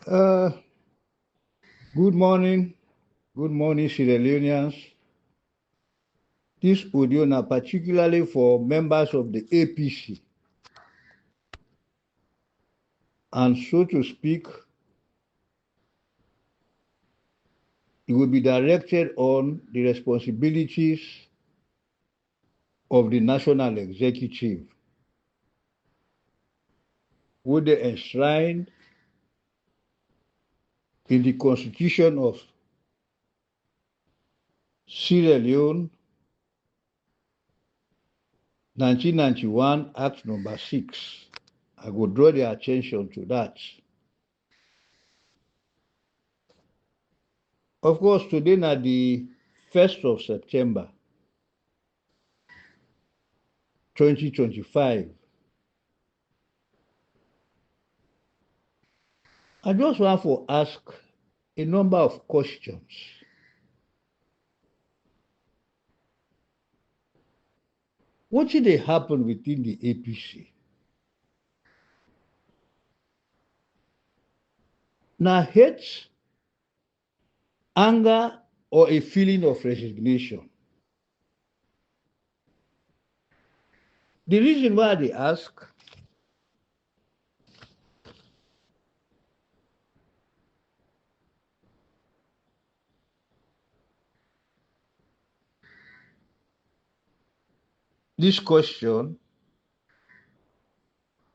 Uh, good morning, Sierra Leoneans. This audio now particularly for members of the APC, and so to speak, it will be directed on the responsibilities of the national executive, which they enshrined in the Constitution of Sierra Leone, 1991, Act number 6. I will draw their attention to that. Of course, today na the 1st of September, 2025. I just want to ask a number of questions. What did they happen within the APC? Now, hate, anger, or a feeling of resignation? The reason why they ask this question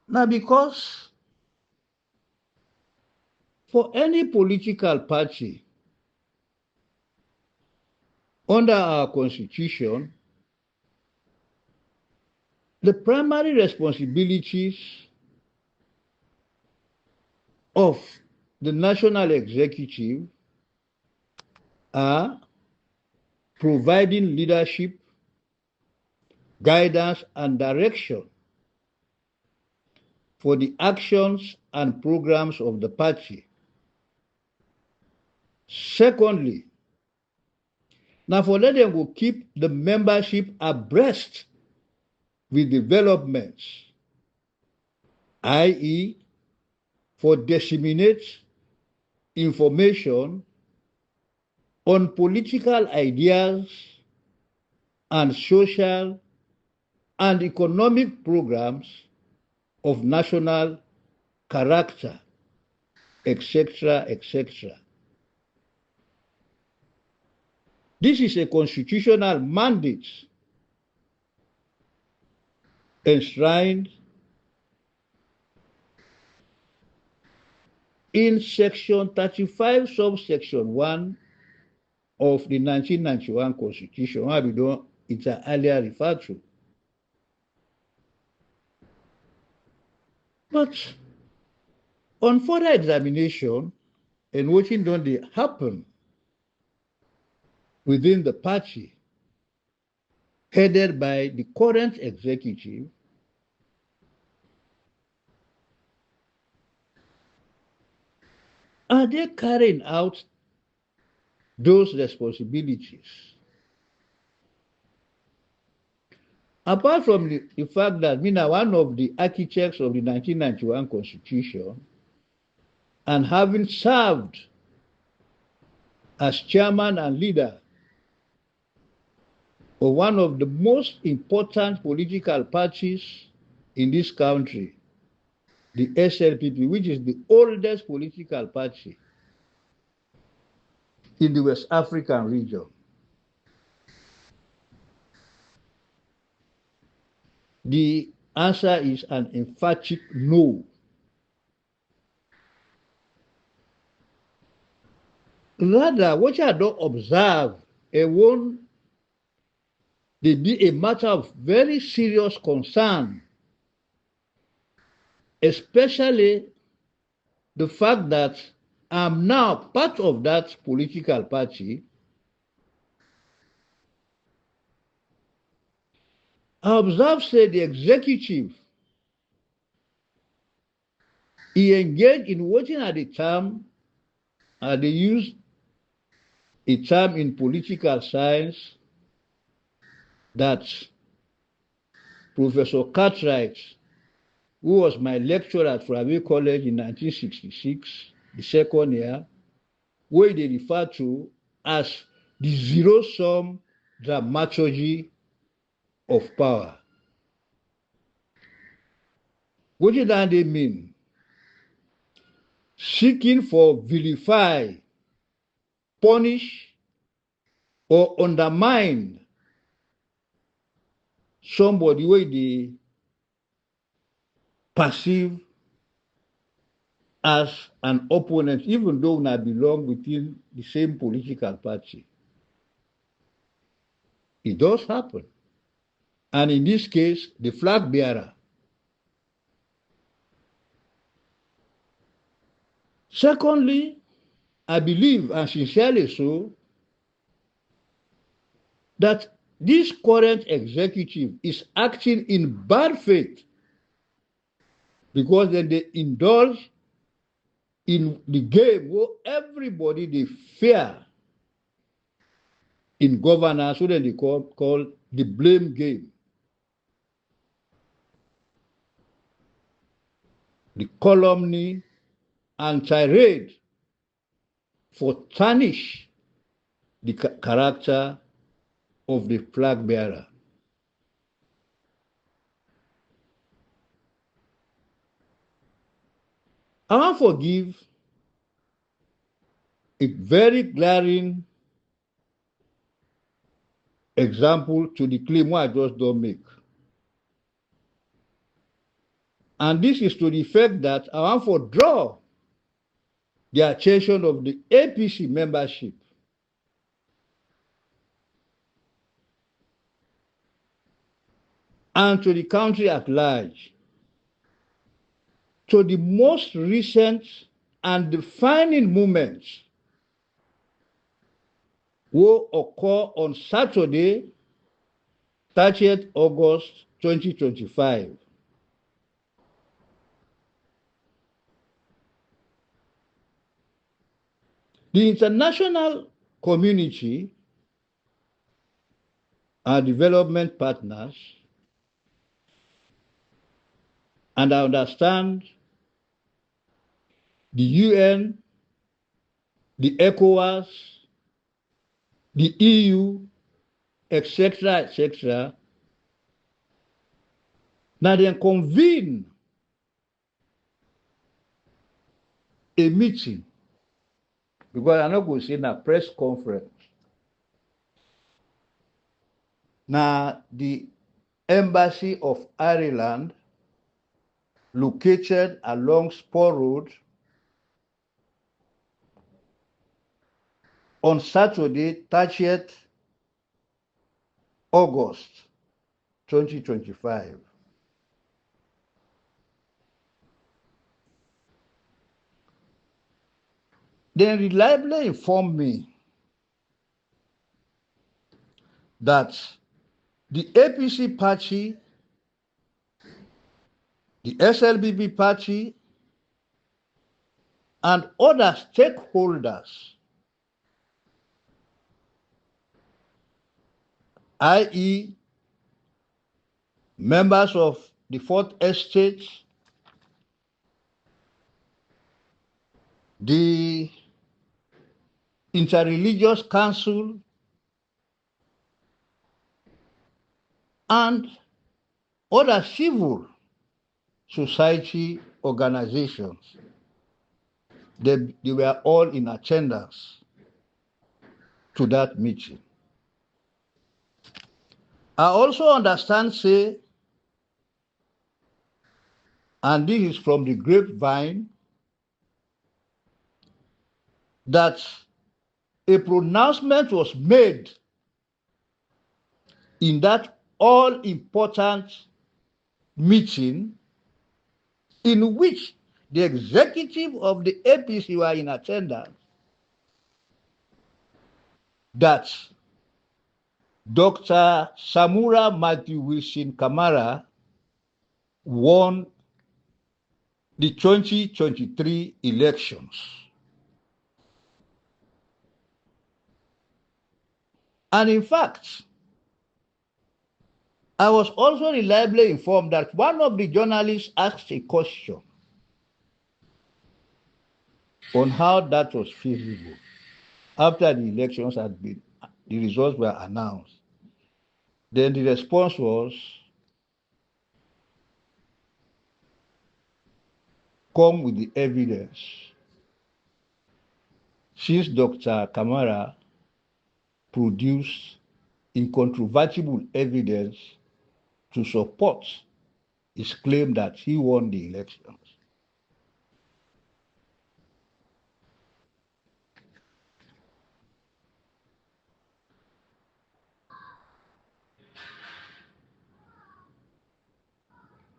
now because for any political party under our constitution, the primary responsibilities of the national executive are providing leadership, guidance, and direction for the actions and programs of the party. Secondly, now for let them go keep the membership abreast with developments, i.e., for disseminate information on political ideas and social and economic programs of national character, etc., etc. This is a constitutional mandate enshrined in Section 35, subsection 1 of the 1991 Constitution, it's earlier referred to. But on further examination and watching don't they happen within the party headed by the current executive, are they carrying out those responsibilities? Apart from the fact that me now one of the architects of the 1991 Constitution and having served as chairman and leader of one of the most important political parties in this country, the SLPP, which is the oldest political party in the West African region. The answer is an emphatic no. Rather, what I don't observe, it won't be a matter of very serious concern, especially the fact that I'm now part of that political party. I observe, say, the executive, he engaged in working at the time, they use a term in political science that Professor Cartwright, who was my lecturer at Flavie College in 1966, the second year, where they refer to as the zero-sum dramaturgy of power. What does that mean? Seeking for vilify, punish, or undermine somebody where they perceive as an opponent, even though they belong within the same political party. It does happen. And in this case, the flag bearer. Secondly, I believe, and sincerely so, that this current executive is acting in bad faith because then they indulge in the game where everybody they fear in governance, what they call the blame game. The calumny and tirade for tarnish the character of the flag bearer. I want to give a very glaring example to the claim I just don't make. And this is to the effect that I want to draw the attention of the APC membership and to the country at large to the most recent and defining moments will occur on Saturday, 30th August 2025. The international community and development partners, and I understand the UN, the ECOWAS, the EU, etc., now they convene a meeting, because I'm not going to say a press conference. Now, the Embassy of Ireland, located along Spur Road, on Saturday, 30th August 2025. They reliably informed me that the APC party, the SLBB party, and other stakeholders, i.e., members of the Fourth Estate, the Interreligious Council, and other civil society organizations. They were all in attendance to that meeting. I also understand, say, and this is from the grapevine, that a pronouncement was made in that all-important meeting in which the executive of the APC were in attendance, that Dr. Samura Matthew Wilson Kamara won the 2023 elections. And in fact, I was also reliably informed that one of the journalists asked a question on how that was feasible after the elections had been, the results were announced. Then the response was, come with the evidence. Since Dr. Kamara produced incontrovertible evidence to support his claim that he won the elections.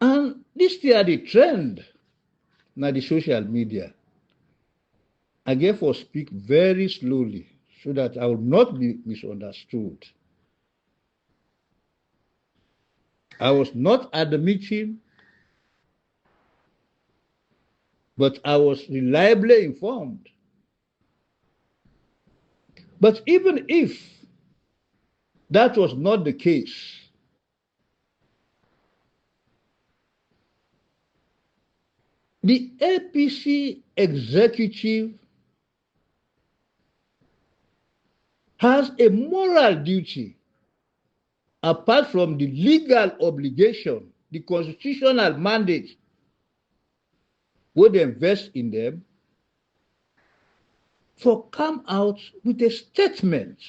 And this is the trend na the social media. I therefore speak very slowly so that I will not be misunderstood. I was not at the meeting, but I was reliably informed. But even if that was not the case, the APC executive has a moral duty apart from the legal obligation, the constitutional mandate would invest in them, for come out with a statement.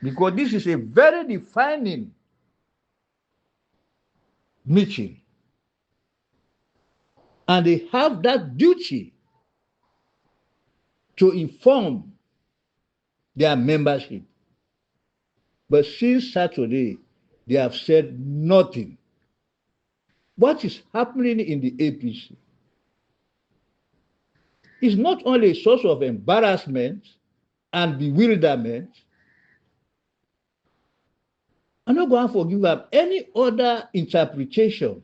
Because this is a very defining meeting. And they have that duty to inform their membership. But since Saturday, they have said nothing. What is happening in the APC is not only a source of embarrassment and bewilderment. I'm not going to forgive them any other interpretation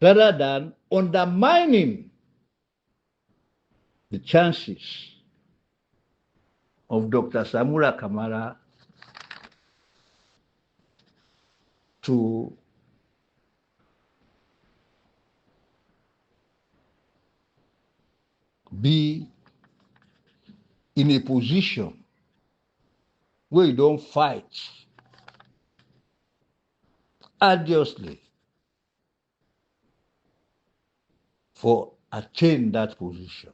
rather than undermining the chances of Dr. Samura Kamara to be in a position where you don't fight arduously for attain that position.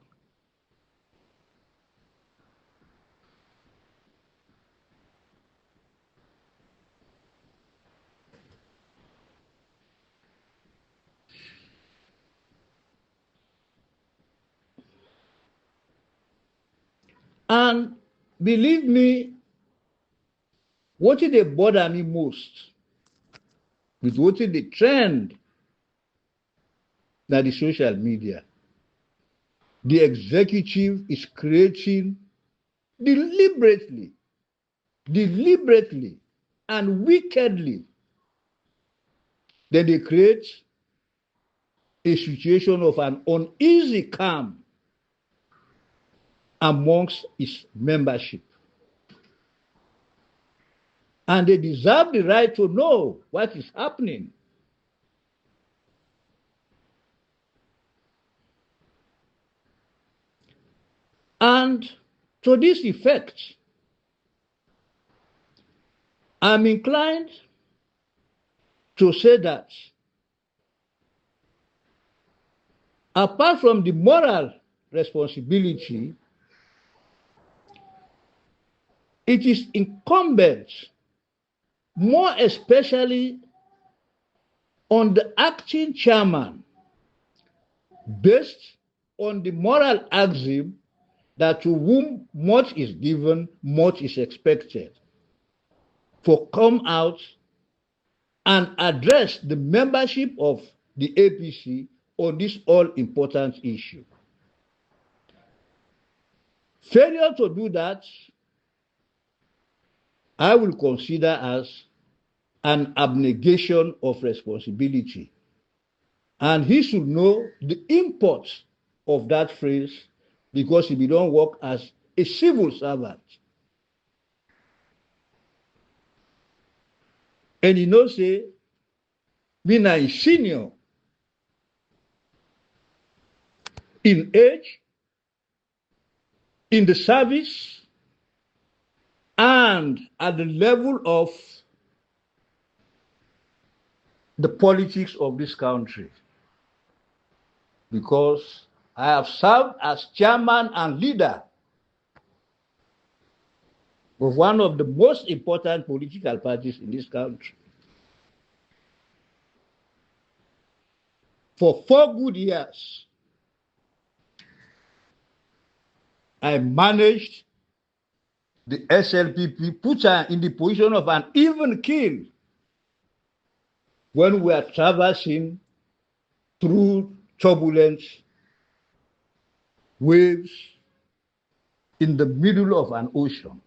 And believe me, what did they bother me most with what is the trend that the social media. The executive is creating deliberately, and wickedly. Then they create a situation of an uneasy calm amongst its membership. And they deserve the right to know what is happening. And to this effect, I'm inclined to say that apart from the moral responsibility, it is incumbent, more especially on the acting chairman, based on the moral axiom that to whom much is given, much is expected, for come out and address the membership of the APC on this all-important issue. Failure to do that, I will consider as an abnegation of responsibility. And he should know the import of that phrase, because he don't work as a civil servant. And he knows, say, being a senior in age, in the service, and at the level of the politics of this country. Because I have served as chairman and leader of one of the most important political parties in this country for 4 good years. I managed the SLPP, put her in the position of an even keel when we are traversing through turbulent waves in the middle of an ocean.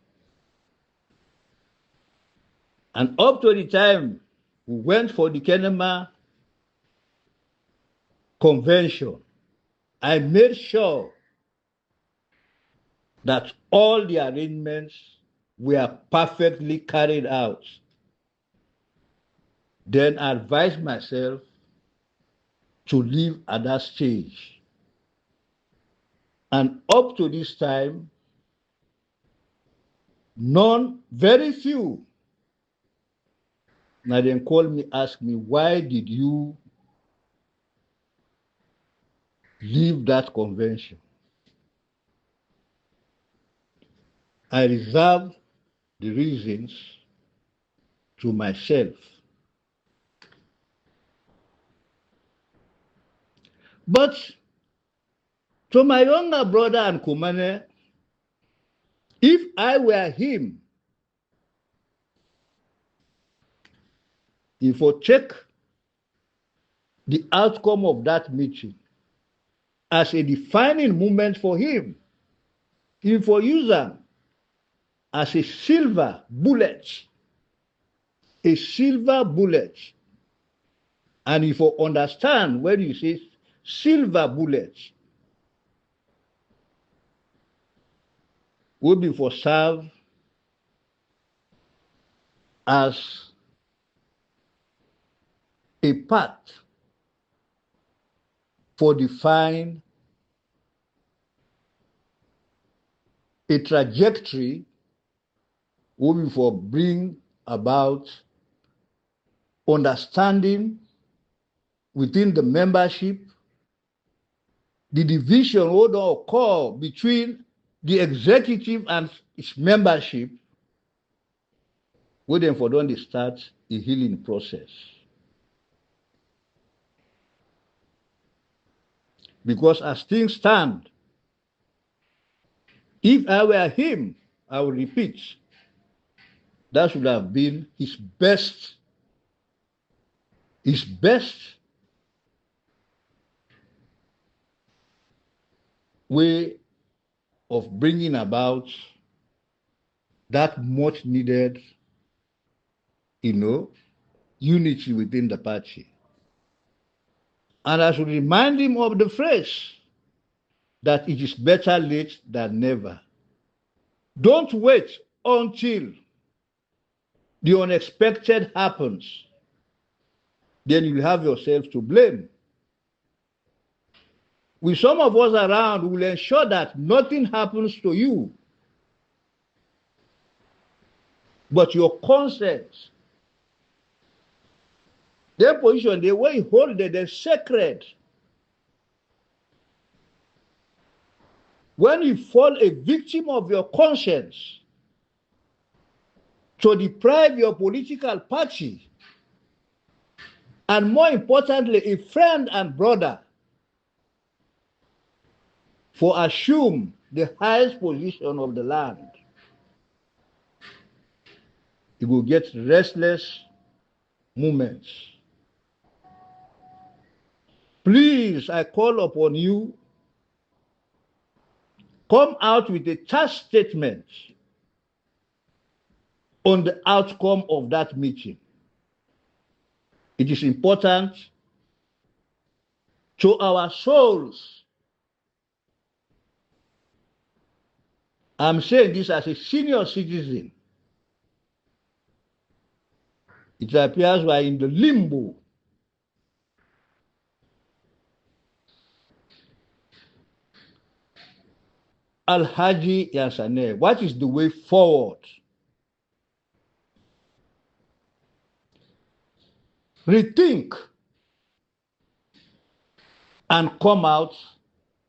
And up to the time we went for the Kenema Convention, I made sure that all the arrangements were perfectly carried out. Then I advised myself to leave at that stage. And up to this time, very few, now then call me, ask me, why did you leave that convention? I reserve the reasons to myself. But to my younger brother and Kumane, if I were him, he would check the outcome of that meeting as a defining moment for him. He would use them as a silver bullet. A silver bullet. And if you understand when you say silver bullet, will be for serve as a path for define a trajectory, will be for bring about understanding within the membership, the division would occur between the executive and its membership, we then for don't start a healing process. Because as things stand, if I were him, I will repeat, that should have been his best way of bringing about that much needed, unity within the party. And I should remind him of the phrase that it is better late than never. Don't wait until the unexpected happens. Then you'll have yourself to blame. With some of us around, we will ensure that nothing happens to you. But your conscience, their position, the way you hold it, they're sacred. When you fall a victim of your conscience to deprive your political party, and more importantly, a friend and brother, for assume the highest position of the land, you will get restless moments. Please, I call upon you, come out with a task statement on the outcome of that meeting. It is important to our souls. I'm saying this as a senior citizen. It appears we are in the limbo. Alhaji Yansane, what is the way forward? Rethink and come out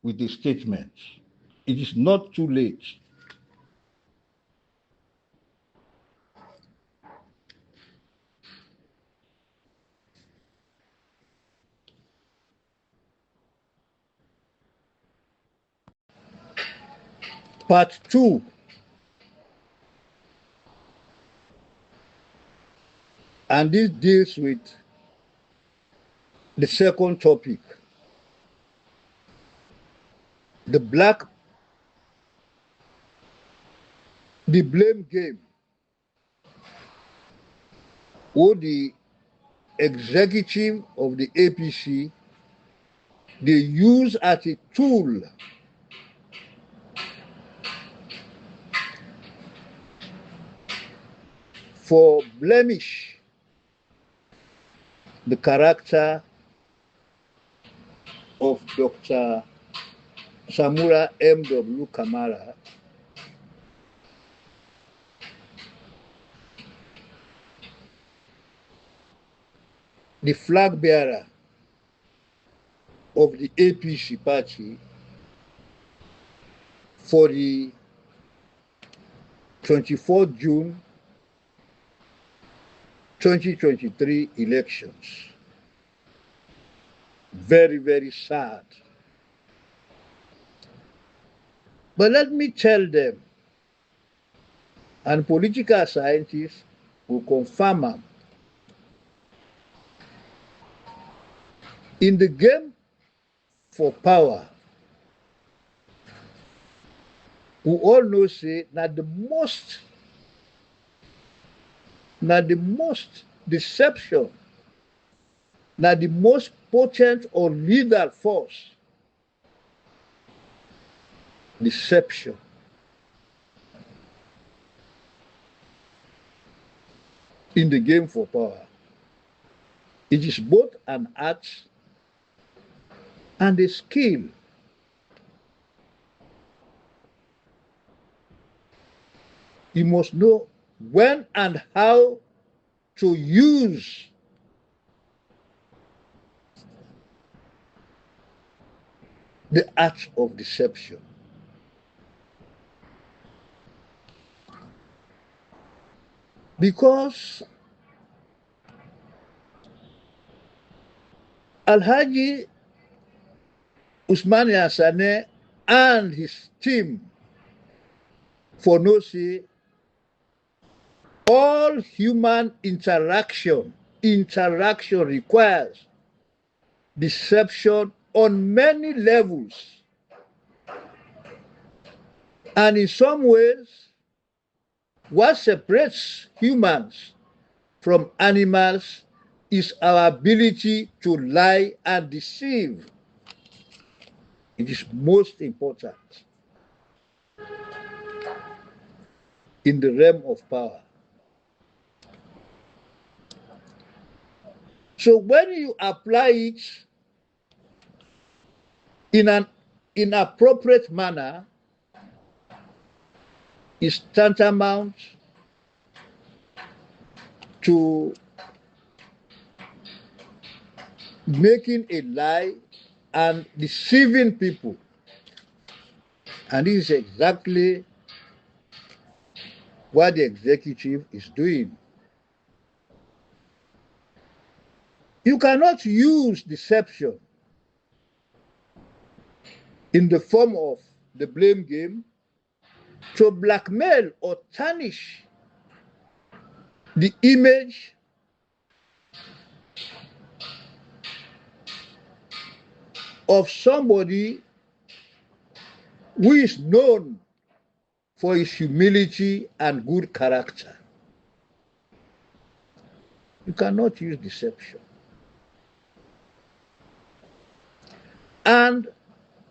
with a statement. It is not too late. Part 2. And this deals with the second topic, the blame game, or the executive of the APC, they use as a tool for blemish the character of Dr. Samura M.W. Kamara, the flag bearer of the APC party for the 24th June 2023 elections. Very, very sad. But let me tell them, and political scientists will confirm them, in the game for power, we all know say that the most deception, that the most potent or lethal force, deception. In the game for power, it is both an art and a skill. You must know when and how to use the art of deception. Because Alhaji Usman Yansane and his team for no say all human interaction requires deception on many levels. And in some ways, what separates humans from animals is our ability to lie and deceive. It is most important in the realm of power. So when you apply it in an inappropriate manner, it's tantamount to making a lie and deceiving people. And this is exactly what the executive is doing. You cannot use deception in the form of the blame game to blackmail or tarnish the image of somebody who is known for his humility and good character. You cannot use deception. And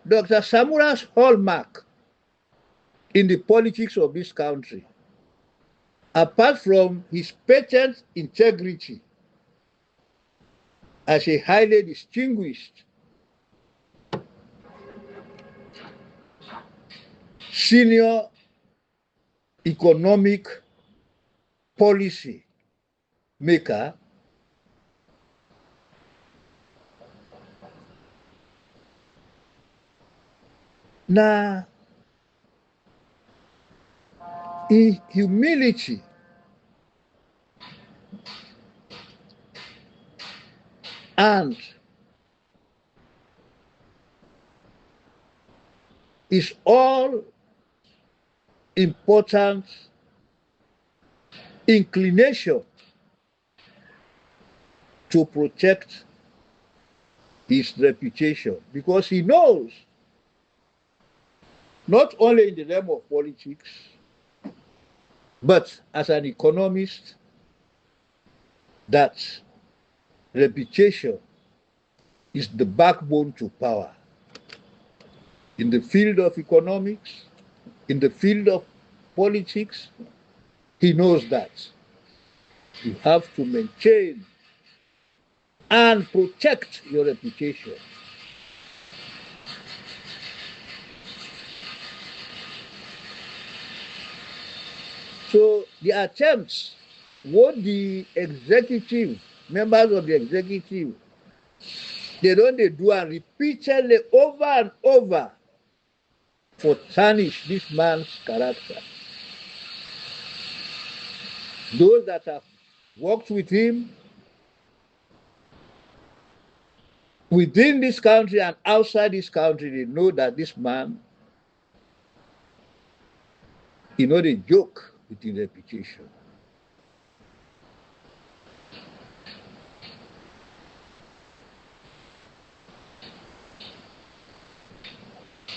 Dr. Samura's hallmark in the politics of this country, apart from his patent integrity as a highly distinguished senior economic policy maker, na in humility and is all important inclination to protect his reputation, because he knows, not only in the realm of politics, but as an economist, that reputation is the backbone to power. In the field of economics, in the field of politics, he knows that you have to maintain and protect your reputation. So the attempts, what the executive, members of the executive, they do and repeatedly over and over for tarnish this man's character. Those that have worked with him within this country and outside this country, they know that this man is not a joke with his reputation.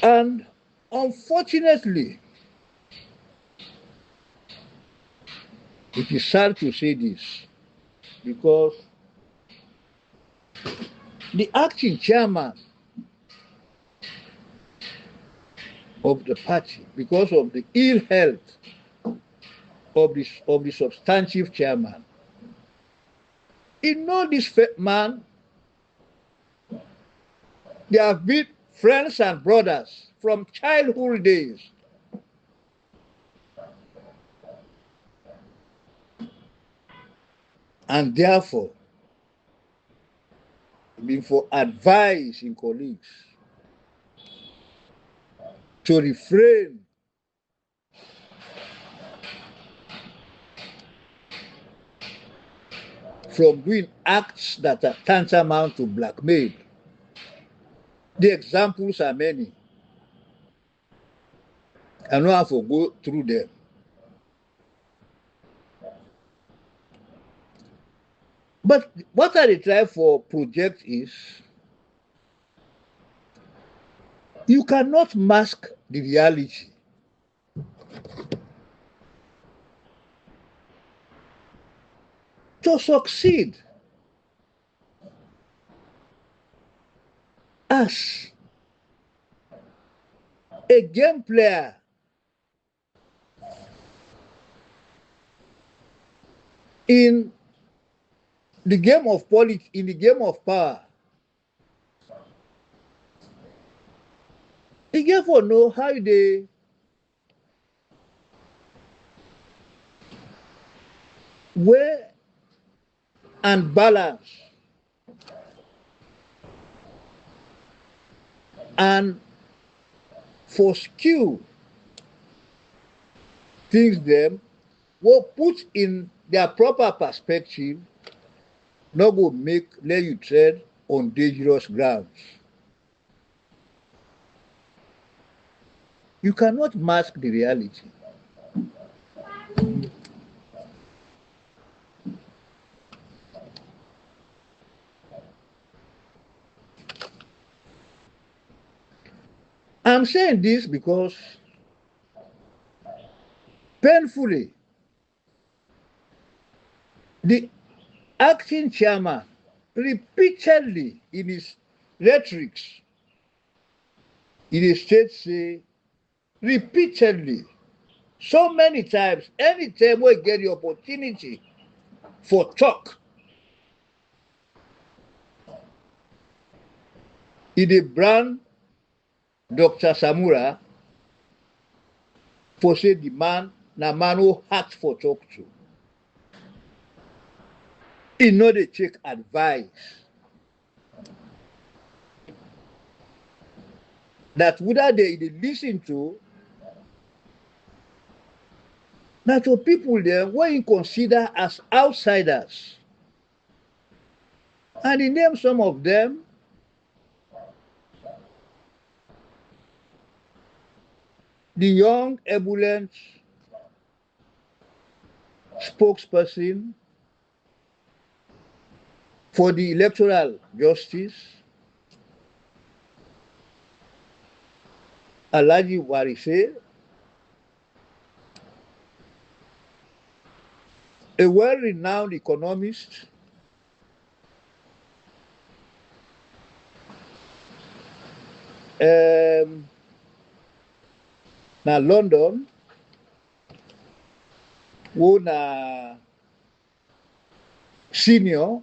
And unfortunately, it is sad to say this, because the acting chairman of the party, because of the ill health of the substantive chairman, he know this man. They have been friends and brothers from childhood days. And therefore, been for advice in colleagues to refrain from doing acts that are tantamount to blackmail. The examples are many. I don't have to go through them. But what I try for project is, you cannot mask the reality. To succeed as a game player in the game of politics, in the game of power, you therefore know how they weigh and balance and for skill things them will put in their proper perspective, not go let you tread on dangerous grounds. You cannot mask the reality. I'm saying this because painfully, the acting chairman repeatedly in his rhetorics in the state say repeatedly, so many times, anytime we get the opportunity for talk, he dey brand Dr. Samura for say the man na man who ask for talk to. He no dey take advice. That whether they listen to, na to people dem wey he consider as outsiders. And he name some of them. The young, ebullient spokesperson for the electoral justice, Alhaji Warise, a well-renowned economist, na London, who na senior,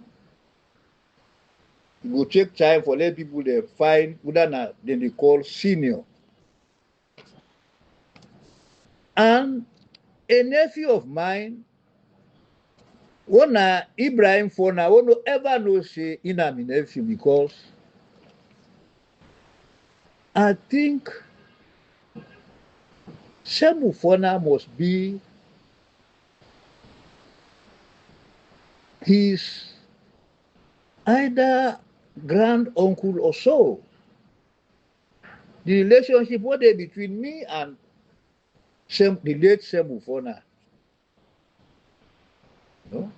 e go take time for let people dey find whether na dem dey call senior. And a nephew of mine, who na Ibrahim Fona, who no ever know say he na my nephew, because I think Semu Fona must be his either grand uncle or so. The relationship what dey between me and the late Semu Fona, no?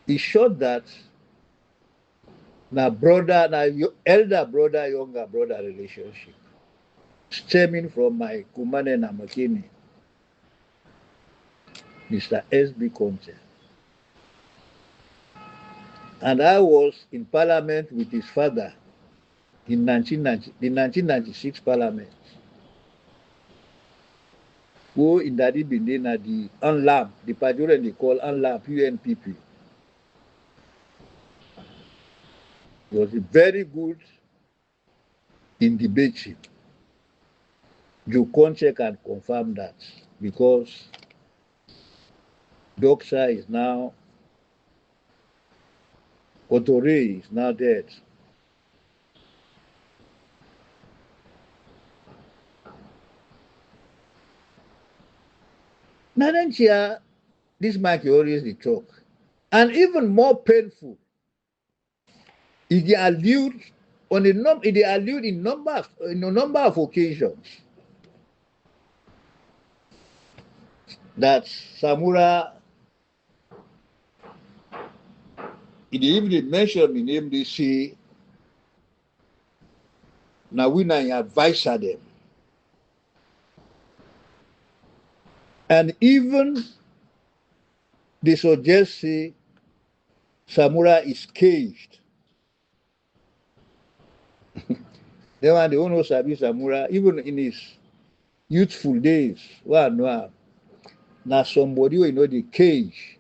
He showed that na brother, na elder brother, younger brother relationship, stemming from my Kumane Namakini, Mr. S.B. Conte. And I was in parliament with his father in the 1996 parliament, who in Dadi Bindina, the UNLAM, the Pajuran they call UNLAM, UNPP. He was very good in debating. You can check and confirm that, because Doxa is now, Otore is now dead. Nananchia, this Mike always the talk. And even more painful, he allude on a he allude in a number of occasions that Samura, he even mentioned in name, they say, now we na advisor them. And even they suggest say Samura is caged. Then when they don't know Sabi Samura, even in his youthful days, well, no, now somebody who know the cage.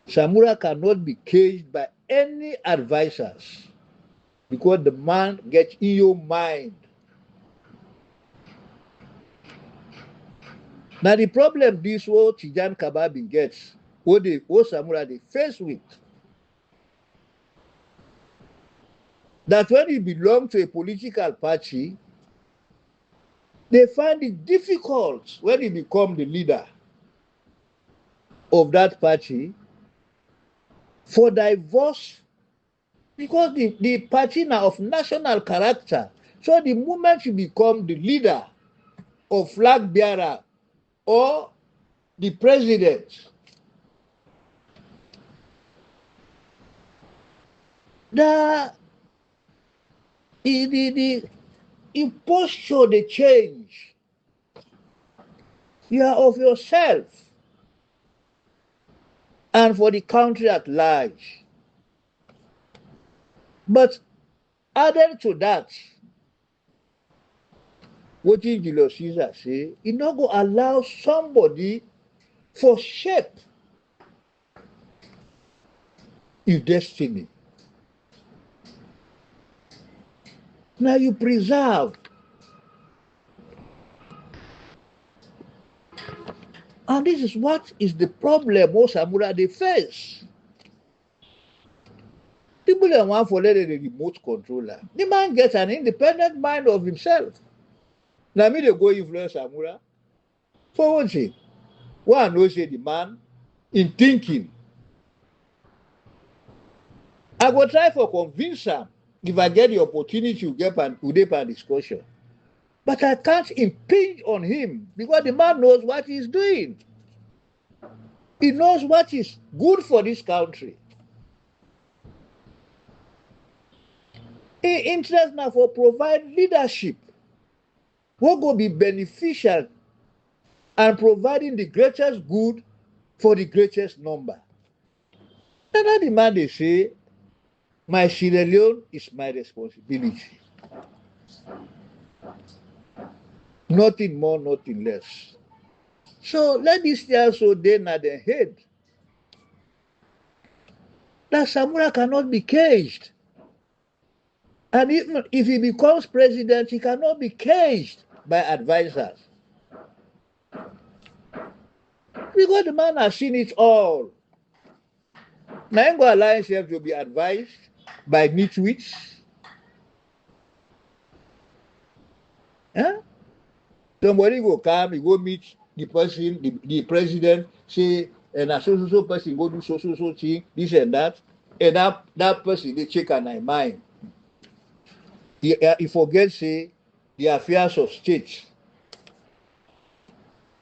Samura cannot be caged by any advisors, because the man gets in your mind. Now the problem this what Tijan Kababi gets, what Samura they face with, that when he belongs to a political party, they find it difficult when he become the leader of that party for divorce, because the party now of national character. So the moment you become the leader or flag bearer or the president, the posture they change. You are of yourself and for the country at large. But added to that, what did Julius Caesar say? He not go allow somebody for shape his destiny. Now you preserve And this is what is the problem most Samura they face. People don't want for let the remote controller. The man gets an independent mind of himself. Now me they go influence Samura. For one thing, one knows say the man in thinking. I go try for convince him if I get the opportunity to get an discussion. But I can't impinge on him because the man knows what he's doing. He knows what is good for this country. He interest now for provide leadership what will be beneficial and providing the greatest good for the greatest number. And the man they say, my Sierra Leone is my responsibility. Nothing more, nothing less. So let this year so then at the head that Samura cannot be caged. And even if he becomes president, he cannot be caged by advisors. Because the man has seen it all. Now he go allow himself to be advised by nitwits. Huh? Somebody go come, he go meet the person, the president, say, and a so person go do so thing, this and that that person they check on my mind. He forgets say the affairs of state.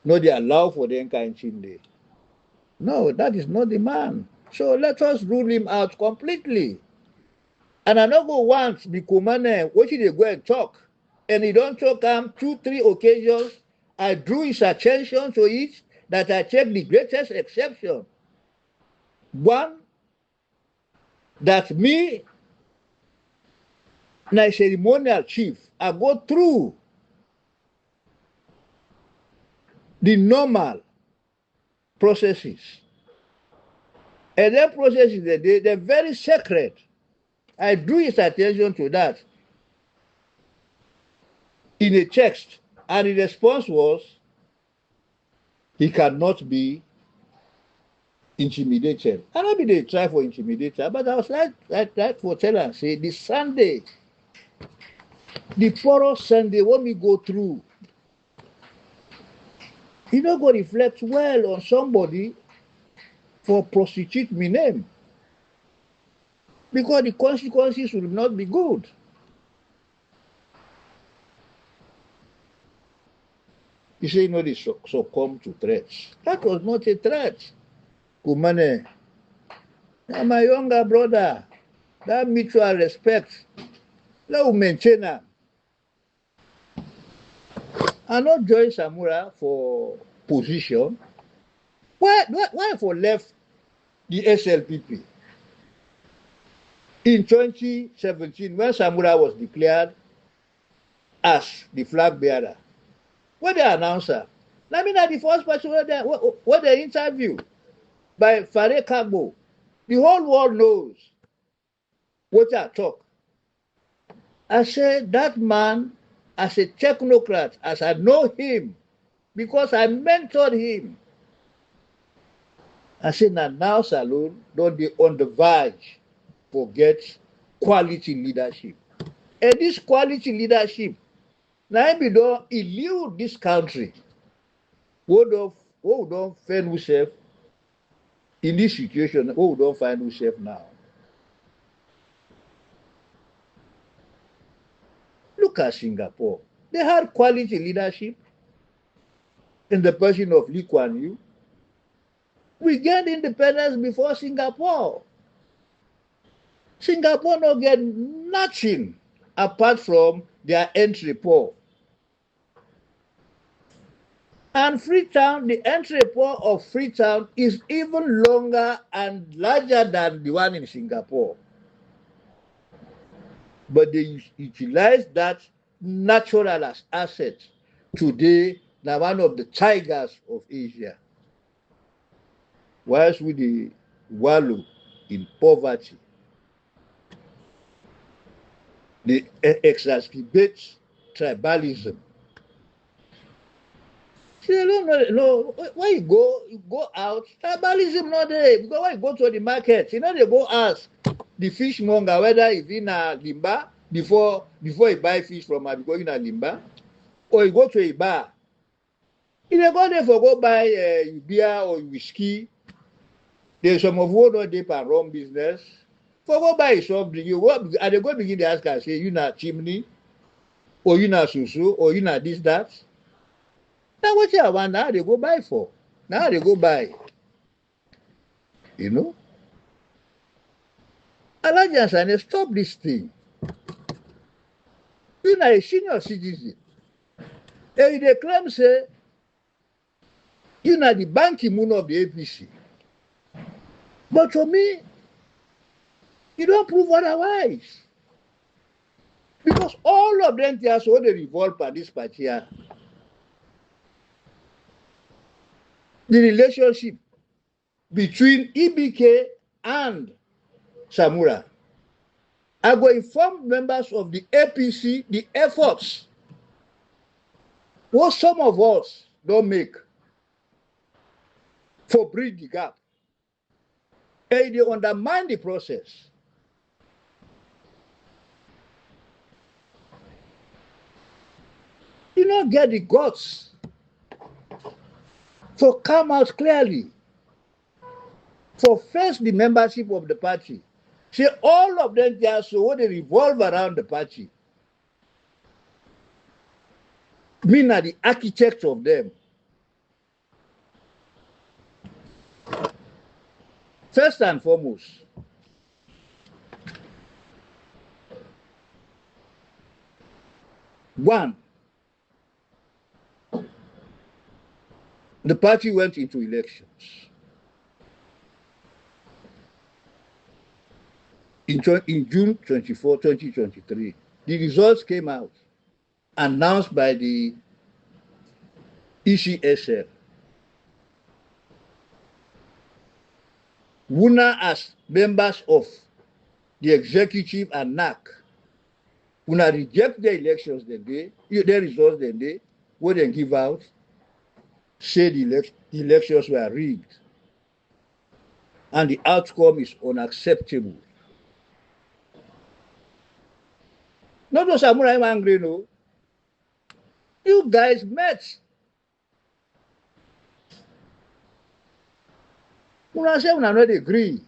No, they allow for them kind of thing there. No, that is not the man. So let us rule him out completely. And I don't go once the commander, what should they go and talk? And he don't talk 2-3 occasions. I drew his attention to it that I take the greatest exception. One, that me, my ceremonial chief, I go through the normal processes. And then processes, they're very sacred. I drew his attention to that in a text. And the response was, he cannot be intimidated. I don't mean they try for intimidation, but I was like for tell and say, the Sunday, the porous Sunday, what we go through, you don't go reflect well on somebody for prostitute me name. Because the consequences will not be good. You say, they succumb to threats. That was not a threat. Kumane, my younger brother, that mutual respect, let us maintain her. I not join Samura for position. Why for left the SLPP? In 2017, when Samura was declared as the flag bearer, when they announced her, I mean, the first person what they interview by Fare Kagbo, the whole world knows what I talk. I said that man, as a technocrat, as I know him, because I mentored him, I said, now Salon, don't be on the verge forget quality leadership. And this quality leadership, now we don't elude this country. We don't find ourselves in this situation. We don't find ourselves now. Look at Singapore. They had quality leadership in the person of Lee Kuan Yew. We get independence before Singapore. Singapore don't get nothing apart from their entry port. And Freetown, the entry port of Freetown is even longer and larger than the one in Singapore. But they utilize that natural asset. Today, now one of the tigers of Asia. Whilst we wallow in poverty, they exacerbate tribalism. She said, no, when you go out, tribalism not there. Because when you go to the market, they go ask the fishmonger whether he's in a limba before he buy fish from her because in a limba, or you go to a bar. If they go there for go buy beer or whiskey, there's some of who not dey and run business. For go buy a soft drink, and they go begin to ask her, say, you not chimney, or you not susu, or you not this, that. Now what I want now they go buy for. Now they go buy. You know? Alliance and they stop this thing. You know, a senior citizen. And they claim say, you know, the banking moon of the APC. But for me, you don't prove otherwise. Because all of them are so they revolve by this party here. The relationship between EBK and Samura. I go inform members of the APC the efforts what some of us don't make for bridge the gap. And they undermine the process. You don't get the guts to come out clearly for first the membership of the party. See, all of them just so they revolve around the party. Me are the architects of them. First and foremost, one, the party went into elections. In June 24, 2023, the results came out, announced by the ECSL. WUNA as members of the executive and NAC, WUNA reject the elections the results what they give out, say the elections were rigged, and the outcome is unacceptable. Not just Samurai angry, no. You guys met. Una say una not agree.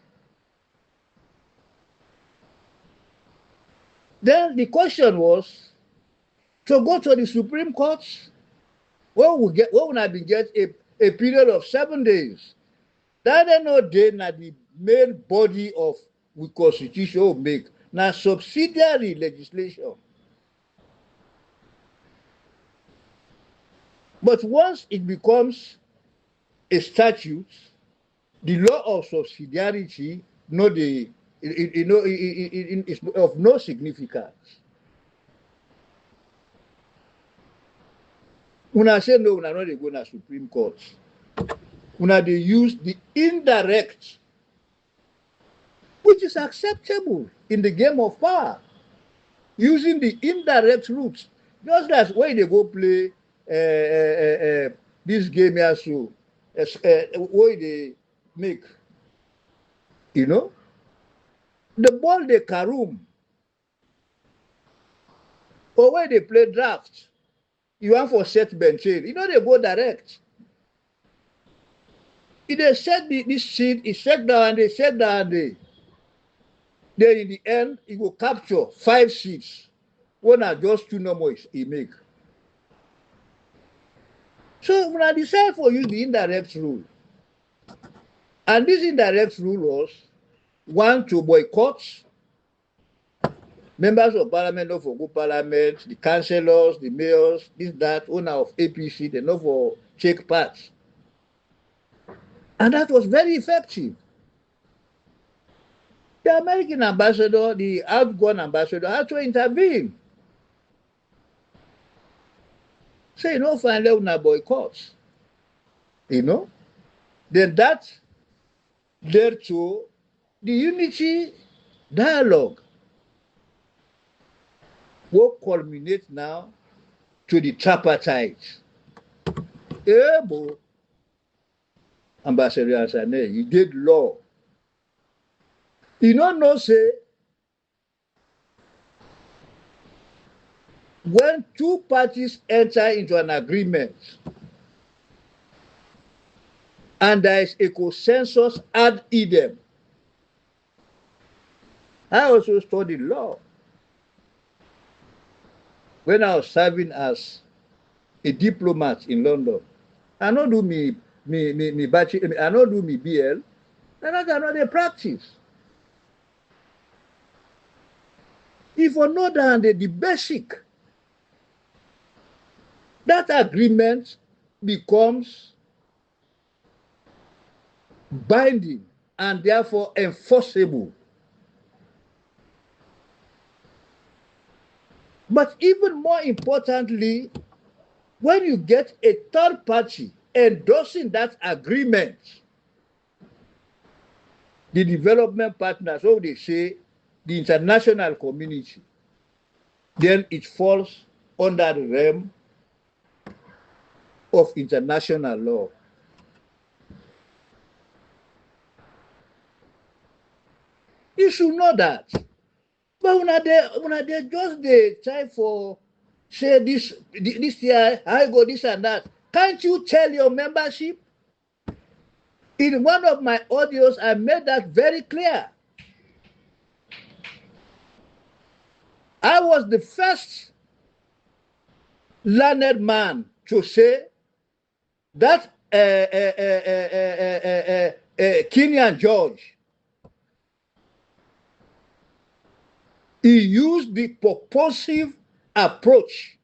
Then the question was to go to the Supreme Court. What would have been get a period of 7 days. That ain't no day na the main body of the constitution will make. Now subsidiary legislation. But once it becomes a statute, the law of subsidiarity is of no significance. Una say no, una not dey go na Supreme Court. Una dey use the indirect, which is acceptable in the game of power. Using the indirect route, just as when they go play this game here, so what they make, the ball they caroom, or when they play draft, you want for set bench, they go direct. If they set this seat, it set down and they set down there. Then in the end, it will capture 5 seats. One are just 2 numbers he make. So when I decide for use the indirect rule, and this indirect rule was 1 to boycott members of parliament, not for good parliament, the councillors, the mayors, this, that, owner of APC, they not for take part. And that was very effective. The American ambassador, the outgoing ambassador, had to intervene. Say, finally, una boycott. Then that led to the unity dialogue will culminate now to the tripartite. Ebo, Ambassador Asane, he did law. You don't know, say, when two parties enter into an agreement and there is a consensus ad idem, I also studied law when I was serving as a diplomat in London. I don't do I don't do me BL. That's another practice. If you know that the basic, that agreement becomes binding and therefore enforceable. But even more importantly, when you get a third party endorsing that agreement, the development partners, so they say, the international community, then it falls under the realm of international law. You should know that. But when they just they try for say this year, I go this and that. Can't you tell your membership? In one of my audios, I made that very clear. I was the first learned man to say that Kenyan George, he used the purposive approach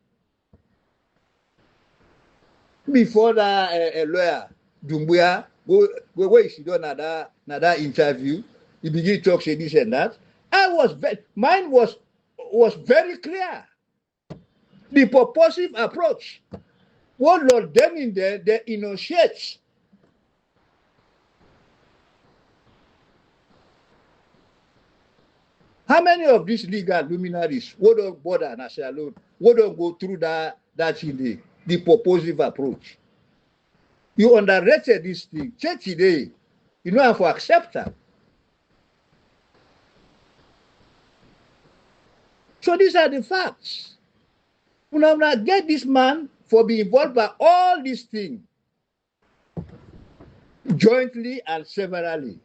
before that lawyer, Dumbuya, where she done that interview, he began to talk say this and that. Mine was very clear. The purposive approach. What Lord them in there, they initiate. How many of these legal luminaries what don't bother and say alone? What don't go through that in the purposive approach? You underrated this thing. Check today. You know how to accept that. So these are the facts. We now get this man for being involved by all these things, jointly and severally.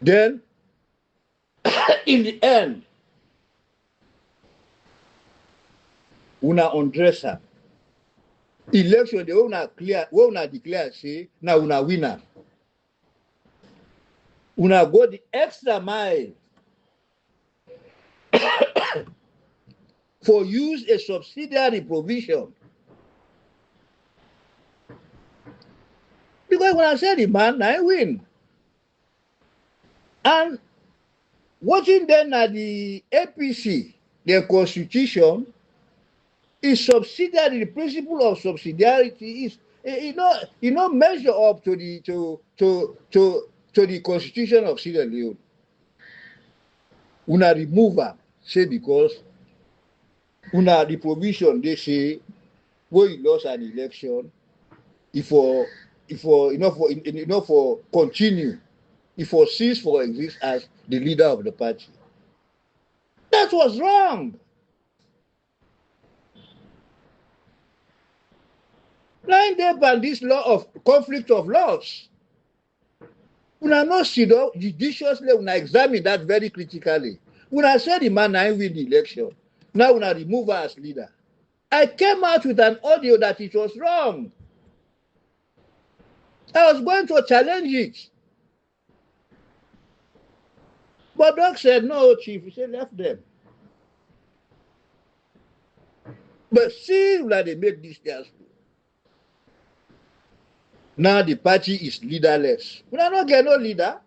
Then, in the end, una undress her. Election, they una clear, we una declare, say, now una winner. Una go the extra mile for use a subsidiary provision. Because when I say the man, I win. And watching then at the APC, their constitution is subsidiary. The principle of subsidiarity is measure up to the constitution of Sierra Leone. Una remove her, say because una the provision they say where you lost an election, if for continue, if for cease for exist as the leader of the party. That was wrong. Line up on this law of conflict of laws. Una not sit down judiciously, una examine that very critically. Una say the man I win the election. Now una remove her as leader. I came out with an audio that it was wrong. I was going to challenge it. But Doc said, no, Chief. He said, left them. But see that they make this their. Now the party is leaderless. We are not get no leader.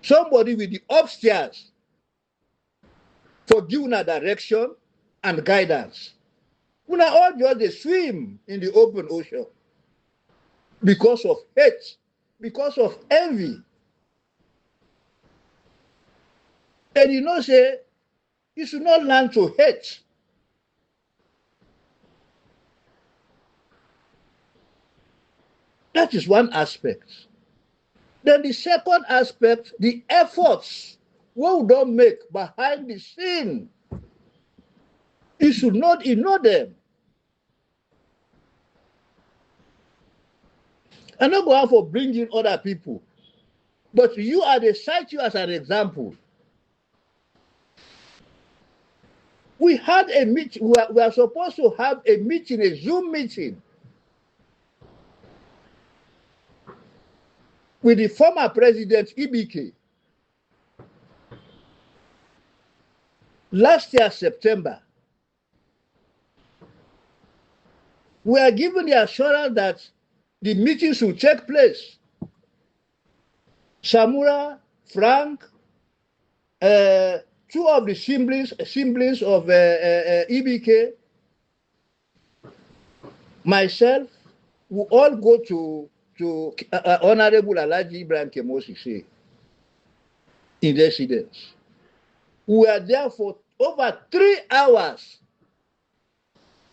Somebody with the upstairs for giving a direction and guidance. We are all just they swim in the open ocean because of hate, because of envy. And say, you should not learn to hate. That is one aspect. Then the second aspect, the efforts what we don't make behind the scene. You should not ignore them. I'm not going for bringing other people, but you are the cite you as an example. We had a meeting, we are supposed to have a meeting, a Zoom meeting with the former president EBK last year, September. We are given the assurance that the meeting should take place. Samura, Frank, two of the siblings of EBK, myself, we all go to Honorable Alhaji Ibrahim Kemosi in residence. We were there for over 3 hours.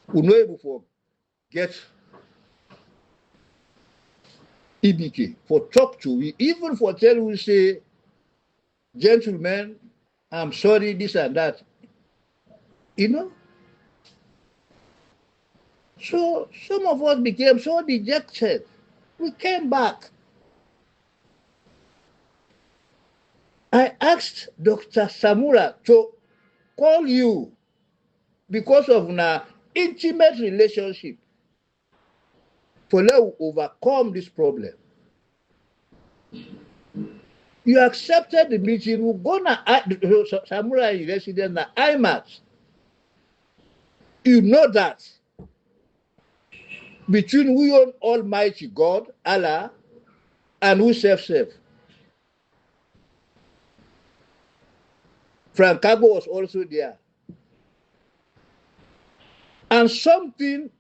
We were not able to get EBK for talk to. We even for tell we say, gentlemen, I'm sorry, this and that. You know? So some of us became so dejected. We came back. I asked Dr. Samura to call you because of an intimate relationship for let us overcome this problem. You accepted the meeting. We're gonna Samura is resident at IMAX. You know that between we own Almighty God, Allah, and we self-serve. Frank Kago was also there. And something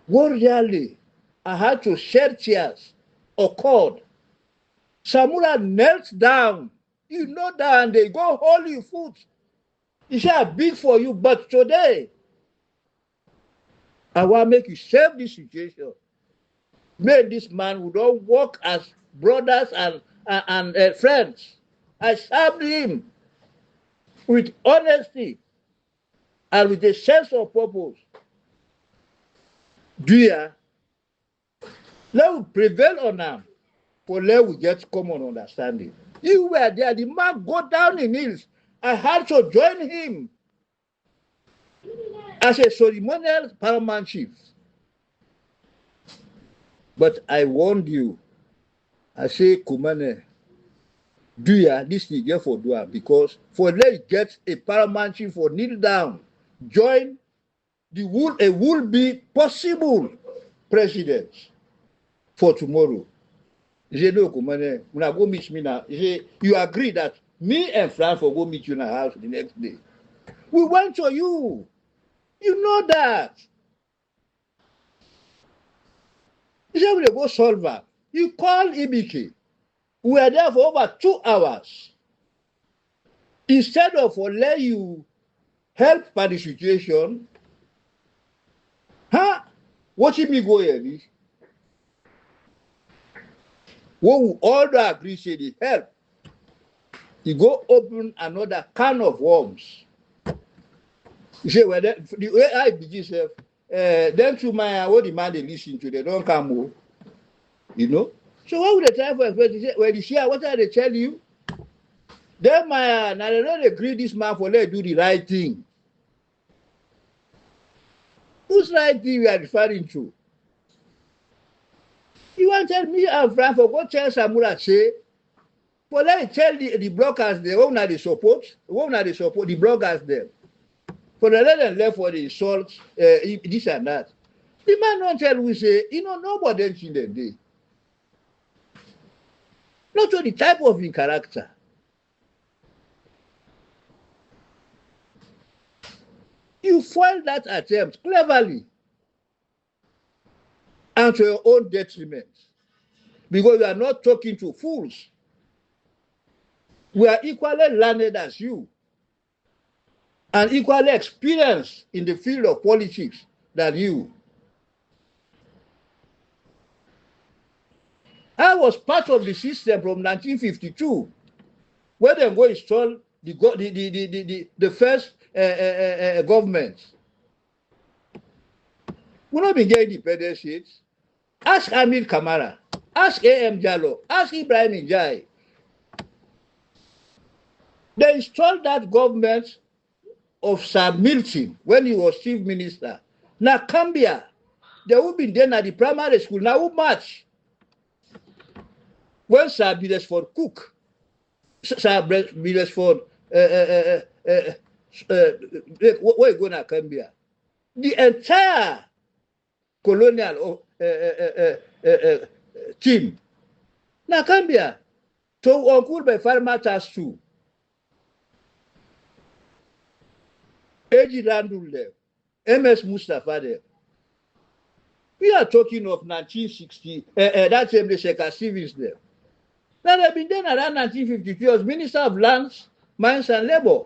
really I had to shed tears occurred. Samura knelt down. You know that, and they go hold your foot. He said, big for you, but today, I want to make you save this situation. Make this man who don't work as brothers and friends. I served him with honesty and with a sense of purpose. Dear, let us prevail on them, for let we get common understanding. You were there, the man go down in hills. I had to join him as a ceremonial paramount chief. But I warned you. I say, Kumane, do ya this thing get for do because for let get a paramount chief for kneel down, join the will be possible president for tomorrow. Je know Kumane, when I go meet me now, you agree that me and Frank will go meet you in the house the next day. We went to you. You know that. You say we go solve that. You call EBK. We were there for over 2 hours. Instead of for let you help by the situation, watching me go here. What we all agree say the help. You go open another can of worms. You say, well, the way I begin self, then to my what the man they listen to, they don't come more. You know? So what would the time for when you share what are they tell you? Then my now they don't agree this man for let do the right thing. Whose right thing we are referring to? You want to tell me and Frank for what tell Samura say? For let tell the bloggers they own the support, the bloggers them. For the let them left for the insult, this and that. The man don't tell we say, nobody in the day. Not to the type of in character. You foiled that attempt cleverly and to your own detriment. Because you are not talking to fools. We are equally learned as you and equally experienced in the field of politics than you. I was part of the system from 1952 when they go install the first government. We not been getting independent states. Ask Amir Kamara, ask A.M. Jallo, ask Ibrahim Njai. They installed that government of Sir Milton when he was chief minister. Now, Cambia, they would be then at the primary school. Now, who match? When Sir Beresford Cook, Sir Beresford, where you going to Cambia? The entire colonial team. Now, Cambia, to Uncle by Farmer Task 2. A.G. Randul there, M.S. Mustafa there. We are talking of 1960, that same the Sheikha Stevens there. Now they've been there around 1953 as Minister of Lands, Mines and Labour.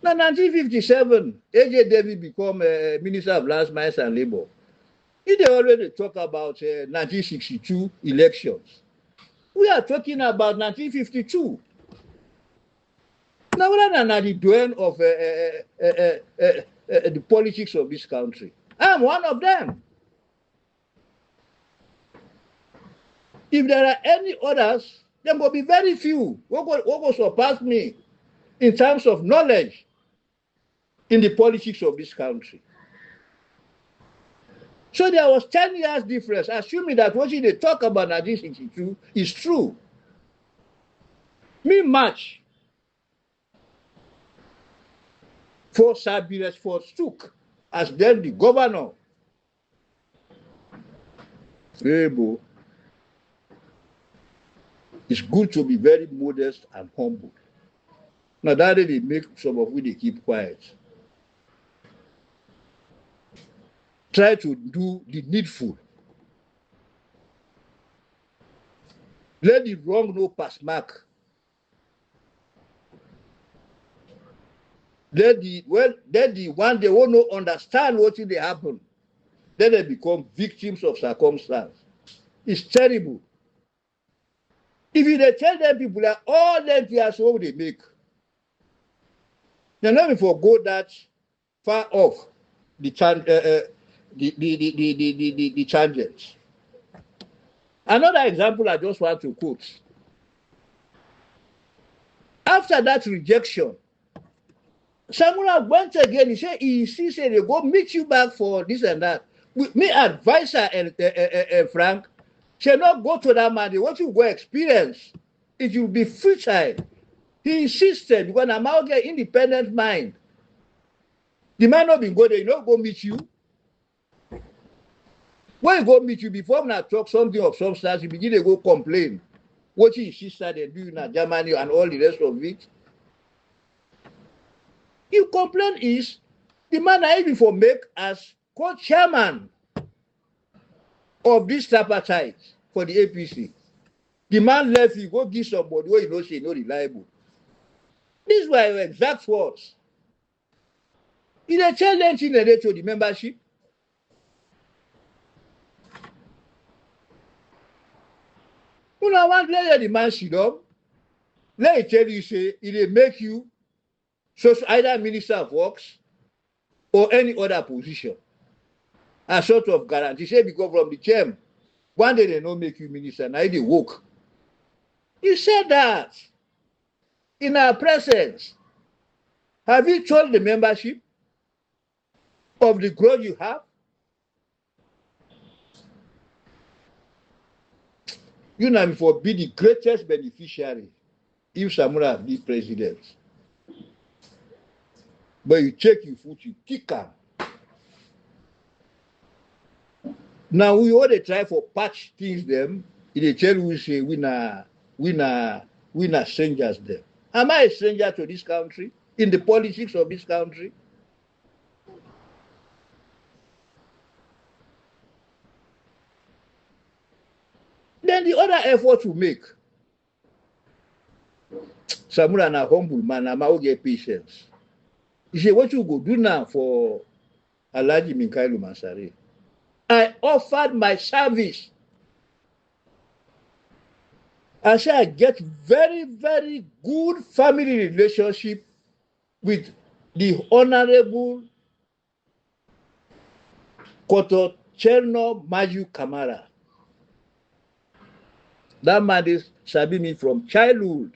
Now 1957, A.J. David become Minister of Lands, Mines and Labour. They already talk about 1962 elections. We are talking about 1952. Now, rather than the doing of the politics of this country, I'm one of them. If there are any others, there will be very few who will surpass me in terms of knowledge in the politics of this country. So there was 10 years difference, assuming that what they talk about 1962 is true. Me match for Sir Beresford Cook as then the governor. Able. It's good to be very modest and humble. Now that they make some of you they keep quiet. Try to do the needful. Let the wrong no pass mark. Let the one they won't understand what they happen. Then they become victims of circumstance. It's terrible. If you tell them people that all them years what they make, they're not before go that far off the tangents. Another example I just want to quote. After that rejection, Samuel went again. He said, he said, they go meet you back for this and that. Me advisor and Frank shall not go to that man. What you go experience, it will be futile. He insisted, when I'm out there, independent mind. The man not been go there, he not go meet you. When he go meet you, before when I talk something of substance, he begin to go complain. What he insisted and doing in Germany and all the rest of it. Your complaint is the man I even for make as co-chairman of this tripartite for the APC. The man left, you go give somebody who you know say no reliable. These were your exact words. Is a challenge in relation to the membership. You know, one let the man sit up. Let it tell you, say, it will make you so either Minister of Works or any other position. A sort of guarantee. Say, because from the chairman, one day they don't make you minister, now they woke. You said that in our presence. Have you told the membership of the growth you have? You know, for be the greatest beneficiary if Samura be president. But you check your foot, you kick him. Now we all they try for patch things them. They tell you say we na strangers them. Am I a stranger to this country? In the politics of this country? Then the other effort to make. Samura na humble man, I'm out get patience. He say, what you go do now for Alhaji Minkailu Mansari? I offered my service. I said I get very, very good family relationship with the Honorable Koto Cherno Maju Kamara. That man is sabi me from childhood.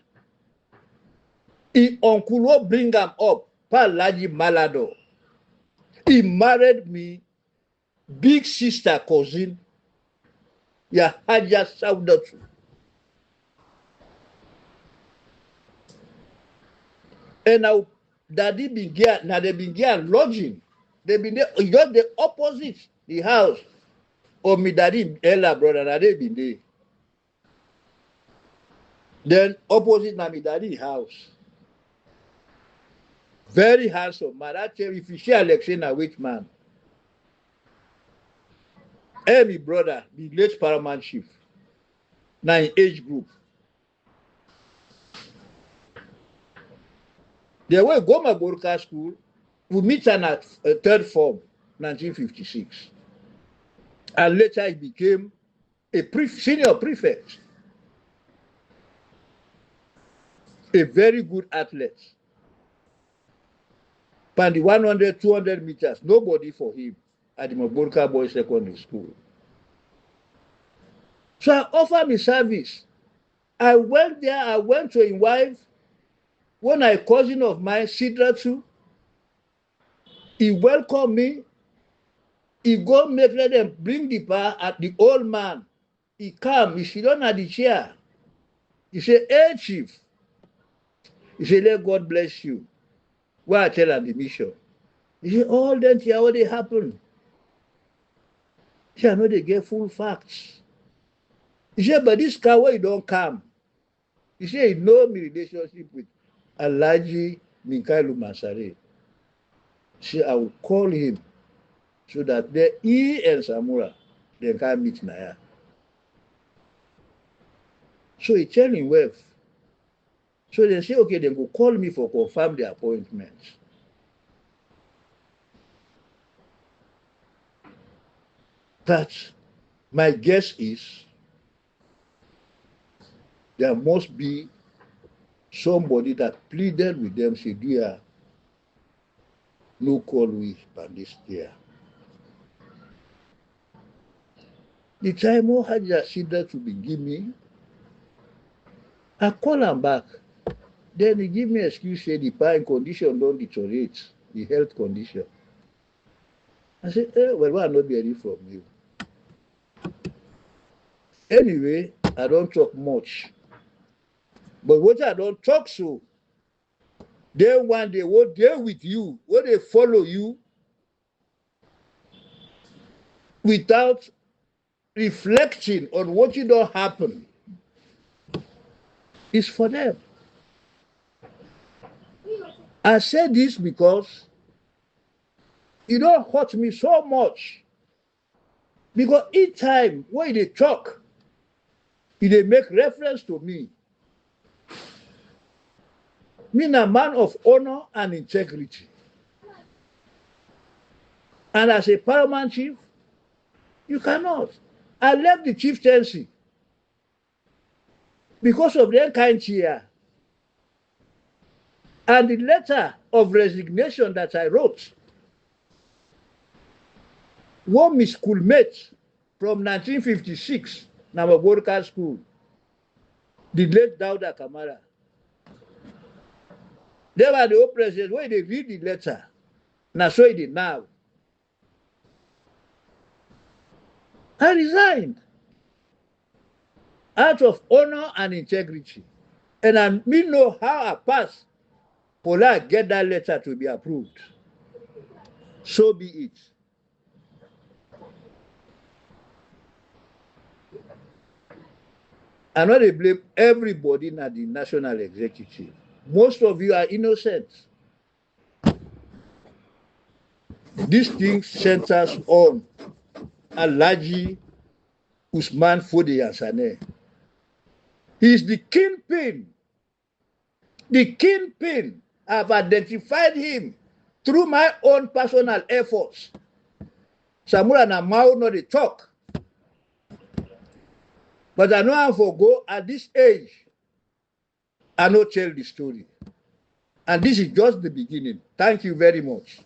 He uncle bring him up, Palaji Malado. He married me, big sister cousin, ya Haja Saudatu. And now daddy been get, now they been get lodging. They been there, just the opposite, the house of me daddy elder brother, now they been there. Then opposite na me daddy house. Very handsome man. I tell you, if you share election, a which man. Hey, my brother, the late paramount chief. Now in age group. They were go my Borka school. We meet at third form, 1956. And later he became a senior prefect. A very good athlete. Pan the 100, 200 meters, nobody for him at the Maborka Boys Secondary School. So I offered me service. I went there, I went to his wife, one a cousin of mine, Sidratu. He welcomed me. He go make them bring the bar at the old man. He come, he sit down at the chair. He say, hey chief. He say, let God bless you. Why I tell him the mission. He say, all that here what they happen. He say, I know they get full facts. He say, but this car where he don't come. He say, he know me relationship with Alhaji Minkailu Masare. He say, I will call him so that he and Samura, they can meet Naya. So he tell him wife. So they say, okay, they go call me for confirm the appointment. But my guess is there must be somebody that pleaded with them, say, dear, no call we by this year. The time I had Sida to be give me, I call him back. Then he give me an excuse, say the pain condition don't deteriorate, the health condition. I said, well, why not be any from you? Anyway, I don't talk much. But what I don't talk so, then one day, what they with you, what they follow you without reflecting on what you don't happen is for them. I say this because you don't hurt me so much. Because each time when they talk, they make reference to me. Me a man of honor and integrity. And as a paramount chief, you cannot. I left the chieftaincy because of the kind cheer. And the letter of resignation that I wrote, one my schoolmate from 1956, Namaborka School, the late Dauda Kamara. They were the old president. When they read the letter, now so it is now. I resigned out of honor and integrity. And I know how I passed for I get that letter to be approved. So be it. I know they blame everybody in the national executive. Most of you are innocent. This thing centers on Alhaji Usman Fode Yansane. He is the kingpin. The kingpin. I've identified him through my own personal efforts. Samura na mouth no dey talk. But I know how for go at this age. I no tell the story. And this is just the beginning. Thank you very much.